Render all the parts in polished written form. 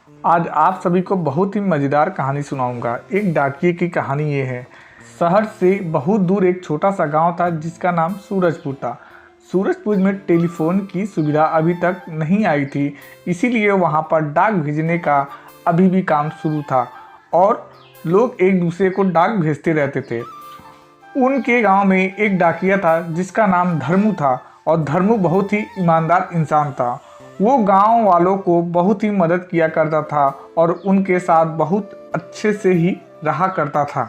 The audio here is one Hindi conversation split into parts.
आज आप सभी को बहुत ही मज़ेदार कहानी सुनाऊंगा। एक डाकिये की कहानी ये है। शहर से बहुत दूर एक छोटा सा गांव था जिसका नाम सूरजपुर था। सूरजपुर में टेलीफोन की सुविधा अभी तक नहीं आई थी, इसीलिए वहां पर डाक भेजने का अभी भी काम शुरू था और लोग एक दूसरे को डाक भेजते रहते थे। उनके गांव में एक डाकिया था जिसका नाम धर्मू था और धर्मू बहुत ही ईमानदार इंसान था। वो गांव वालों को बहुत ही मदद किया करता था और उनके साथ बहुत अच्छे से ही रहा करता था।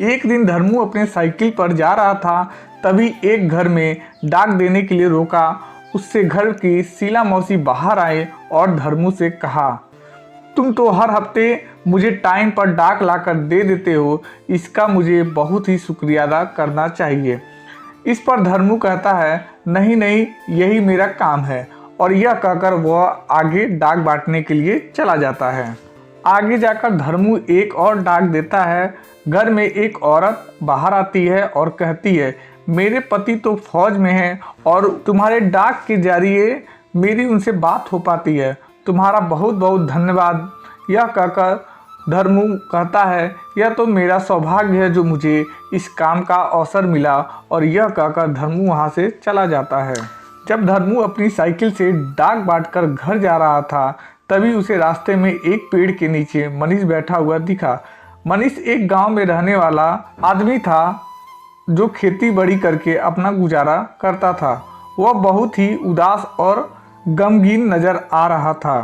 एक दिन धर्मू अपने साइकिल पर जा रहा था, तभी एक घर में डाक देने के लिए रोका। उससे घर की शीला मौसी बाहर आए और धर्मू से कहा, तुम तो हर हफ्ते मुझे टाइम पर डाक लाकर दे देते हो, इसका मुझे बहुत ही शुक्रिया अदा करना चाहिए। इस पर धर्मू कहता है, नहीं नहीं, यही मेरा काम है, और यह कहकर वह आगे डाक बांटने के लिए चला जाता है। आगे जाकर धर्मू एक और डाक देता है। घर में एक औरत बाहर आती है और कहती है, मेरे पति तो फौज में हैं और तुम्हारे डाक के जरिए मेरी उनसे बात हो पाती है, तुम्हारा बहुत बहुत धन्यवाद। यह कहकर धर्मू कहता है, यह तो मेरा सौभाग्य है जो मुझे इस काम का अवसर मिला, और यह कहकर धर्मू वहाँ से चला जाता है। जब धर्मू अपनी साइकिल से डाक बांटकर घर जा रहा था, तभी उसे रास्ते में एक पेड़ के नीचे मनीष बैठा हुआ दिखा। मनीष एक गांव में रहने वाला आदमी था जो खेती बाड़ी करके अपना गुजारा करता था। वह बहुत ही उदास और गमगीन नजर आ रहा था।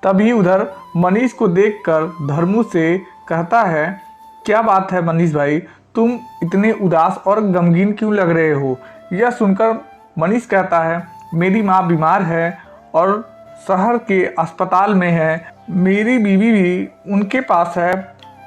तभी उधर मनीष को देखकर धर्मू से कहता है, क्या बात है मनीष भाई, तुम इतने उदास और गमगीन क्यों लग रहे हो? यह सुनकर मनीष कहता है, मेरी माँ बीमार है और शहर के अस्पताल में है। मेरी बीवी भी उनके पास है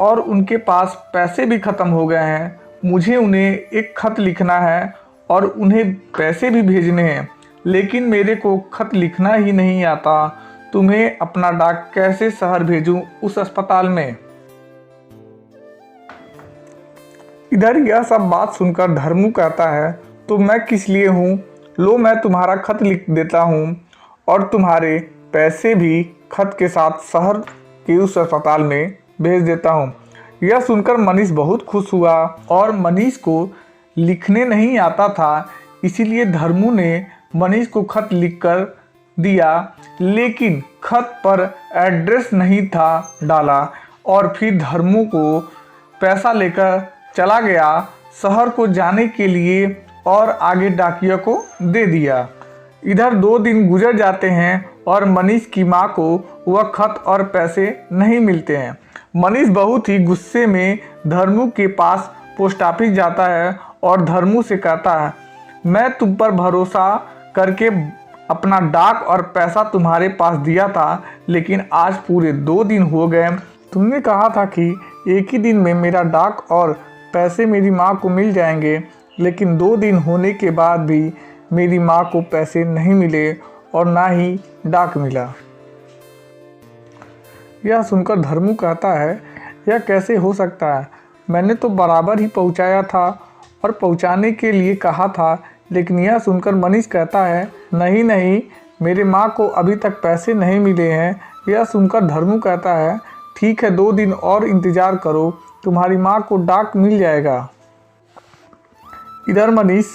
और उनके पास पैसे भी ख़त्म हो गए हैं। मुझे उन्हें एक ख़त लिखना है और उन्हें पैसे भी भेजने हैं, लेकिन मेरे को ख़त लिखना ही नहीं आता। तुम्हें अपना डाक कैसे शहर भेजूं उस अस्पताल में? इधर यह सब बात सुनकर धर्मू कहता है, तो मैं किस लिए हूँ, लो मैं तुम्हारा खत लिख देता हूँ और तुम्हारे पैसे भी खत के साथ शहर के उस अस्पताल में भेज देता हूँ। यह सुनकर मनीष बहुत खुश हुआ और मनीष को लिखने नहीं आता था, इसीलिए धर्मू ने मनीष को खत लिखकर दिया, लेकिन खत पर एड्रेस नहीं था डाला, और फिर धर्मू को पैसा लेकर चला गया शहर को जाने के लिए और आगे डाकिया को दे दिया। इधर 2 दिन गुजर जाते हैं और मनीष की माँ को वह खत और पैसे नहीं मिलते हैं। मनीष बहुत ही गुस्से में धर्मू के पास पोस्ट ऑफिस जाता है और धर्मू से कहता है, मैं तुम पर भरोसा करके अपना डाक और पैसा तुम्हारे पास दिया था, लेकिन आज पूरे 2 दिन हो गए। तुमने कहा था कि एक ही दिन में मेरा डाक और पैसे मेरी माँ को मिल जाएंगे, लेकिन 2 दिन होने के बाद भी मेरी माँ को पैसे नहीं मिले और ना ही डाक मिला। यह सुनकर धर्मू कहता है, यह कैसे हो सकता है? मैंने तो बराबर ही पहुँचाया था और पहुँचाने के लिए कहा था। लेकिन यह सुनकर मनीष कहता है, नहीं नहीं, मेरे माँ को अभी तक पैसे नहीं मिले हैं। यह सुनकर धर्मू कहता है, ठीक है, 2 दिन और इंतज़ार करो, तुम्हारी माँ को डाक मिल जाएगा। इधर मनीष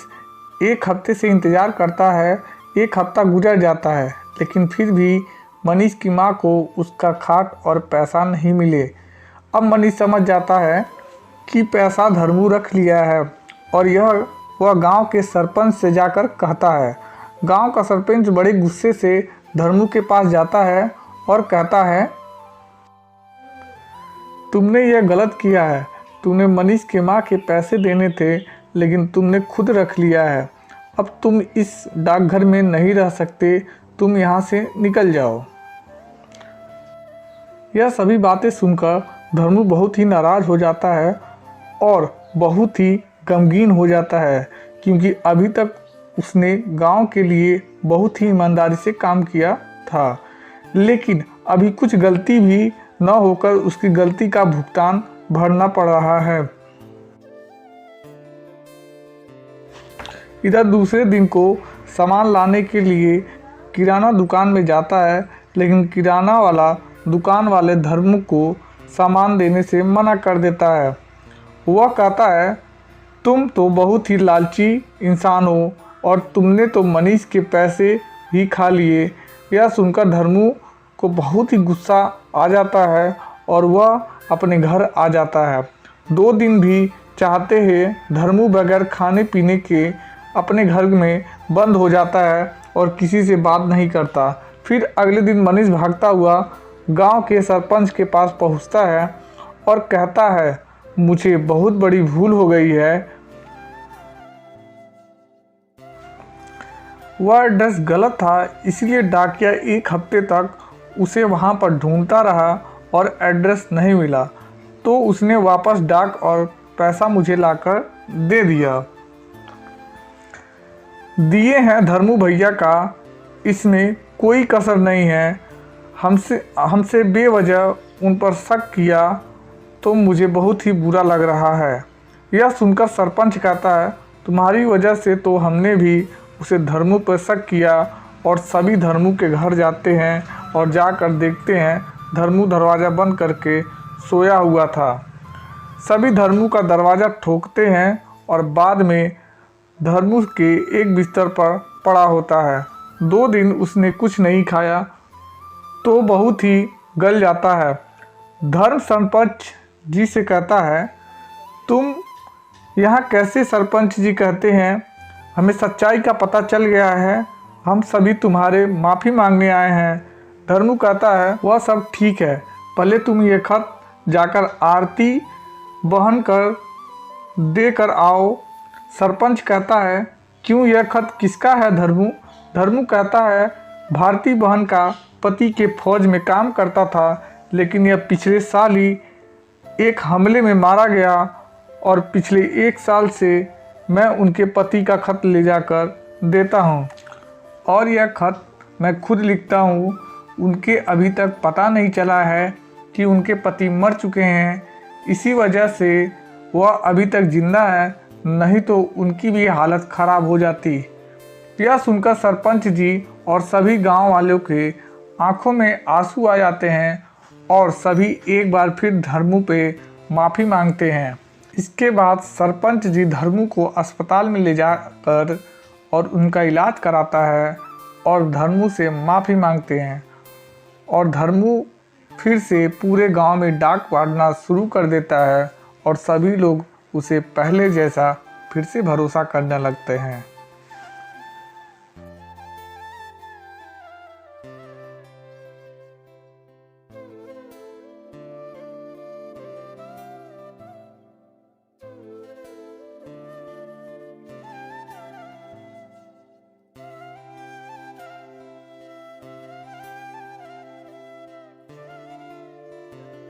1 हफ्ते से इंतज़ार करता है। 1 हफ्ता गुजर जाता है, लेकिन फिर भी मनीष की माँ को उसका खाट और पैसा नहीं मिले। अब मनीष समझ जाता है कि पैसा धर्मू रख लिया है और वह गांव के सरपंच से जाकर कहता है। गांव का सरपंच बड़े गुस्से से धर्मू के पास जाता है और कहता है, तुमने यह गलत किया है। तुमने मनीष के माँ के पैसे देने थे, लेकिन तुमने खुद रख लिया है। अब तुम इस डाकघर में नहीं रह सकते, तुम यहाँ से निकल जाओ। यह सभी बातें सुनकर धर्मू बहुत ही नाराज़ हो जाता है और बहुत ही गमगीन हो जाता है, क्योंकि अभी तक उसने गांव के लिए बहुत ही ईमानदारी से काम किया था, लेकिन अभी कुछ गलती भी न होकर उसकी गलती का भुगतान भरना पड़ रहा है। इधर दूसरे दिन को सामान लाने के लिए किराना दुकान में जाता है, लेकिन किराना वाला दुकान वाले धर्मू को सामान देने से मना कर देता है। वह कहता है, तुम तो बहुत ही लालची इंसान हो और तुमने तो मनीष के पैसे ही खा लिए। यह सुनकर धर्मू को बहुत ही गुस्सा आ जाता है और वह अपने घर आ जाता है। 2 दिन भी चाहते हैं धर्मू बगैर खाने पीने के अपने घर में बंद हो जाता है और किसी से बात नहीं करता। फिर अगले दिन मनीष भागता हुआ गांव के सरपंच के पास पहुंचता है और कहता है, मुझे बहुत बड़ी भूल हो गई है। वह एड्रेस गलत था, इसलिए डाकिया 1 हफ्ते तक उसे वहां पर ढूंढता रहा और एड्रेस नहीं मिला। तो उसने वापस डाक और पैसा मुझे लाकर दे दिए हैं धर्मू भैया का, इसमें कोई कसर नहीं है। हमसे बेवजह उन पर शक किया तो मुझे बहुत ही बुरा लग रहा है। यह सुनकर सरपंच कहता है, तुम्हारी वजह से तो हमने भी उसे धर्मू पर शक किया और सभी धर्मू के घर जाते हैं और जाकर देखते हैं धर्मू दरवाज़ा बंद करके सोया हुआ था। सभी धर्मू का दरवाज़ा ठोकते हैं और बाद में धर्मू के एक बिस्तर पर पड़ा होता है। 2 दिन उसने कुछ नहीं खाया तो बहुत ही गल जाता है। धर्म सरपंच जी से कहता है, तुम यहाँ कैसे? सरपंच जी कहते हैं, हमें सच्चाई का पता चल गया है, हम सभी तुम्हारे माफ़ी मांगने आए हैं। धर्मू कहता है, वह सब ठीक है, पहले तुम ये खत जाकर आरती बहन कर दे कर आओ। सरपंच कहता है, क्यों, यह खत किसका है धर्मू? धर्मू कहता है, भारती बहन का पति के फौज में काम करता था, लेकिन यह पिछले साल ही एक हमले में मारा गया और पिछले 1 साल से मैं उनके पति का खत ले जाकर देता हूँ और यह खत मैं खुद लिखता हूँ। उनके अभी तक पता नहीं चला है कि उनके पति मर चुके हैं, इसी वजह से वह अभी तक जिंदा है, नहीं तो उनकी भी हालत ख़राब हो जाती। यह सुनकर सरपंच जी और सभी गांव वालों के आंखों में आंसू आ जाते हैं और सभी एक बार फिर धर्मू पे माफ़ी मांगते हैं। इसके बाद सरपंच जी धर्मू को अस्पताल में ले जाकर और उनका इलाज कराता है और धर्मू से माफ़ी मांगते हैं और धर्मू फिर से पूरे गांव में डाक बांटना शुरू कर देता है और सभी लोग उसे पहले जैसा फिर से भरोसा करने लगते हैं।